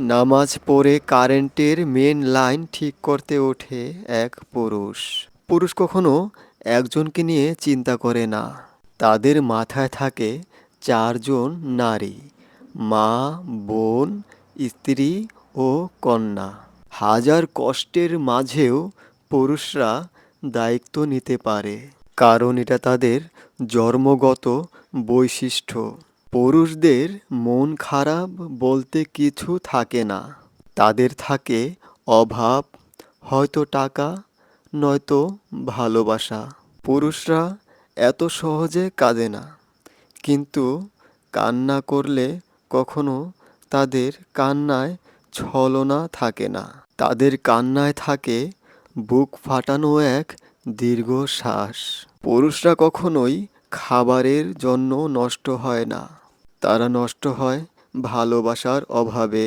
নামাজ পড়ে কারেন্টের মেন লাইন ঠিক করতে ওঠে এক পুরুষ। পুরুষ কখনো একজনকে নিয়ে চিন্তা করে না। তাদের মাথায় থাকে 4 জন নারী, মা, বোন, স্ত্রী ও কন্যা। হাজার কষ্টের মাঝেও পুরুষরা দায়িত্ব নিতে পারে, কারণ এটা তাদের জন্মগত বৈশিষ্ট্য। পুরুষদের মন খারাপ বলতে কিছু থাকে না। তাদের থাকে অভাব, হয়তো টাকা, নয়তো ভালোবাসা। পুরুষরা এত সহজে কাঁদে না, কিন্তু কান্না করলে কখনো তাদের কান্নায় ছলনা থাকে না। তাদের কান্নায় থাকে বুক ফাটানো এক দীর্ঘশ্বাস। পুরুষরা কখনোই খাবারের জন্য নষ্ট হয় না, তারা নষ্ট হয় ভালোবাসার অভাবে।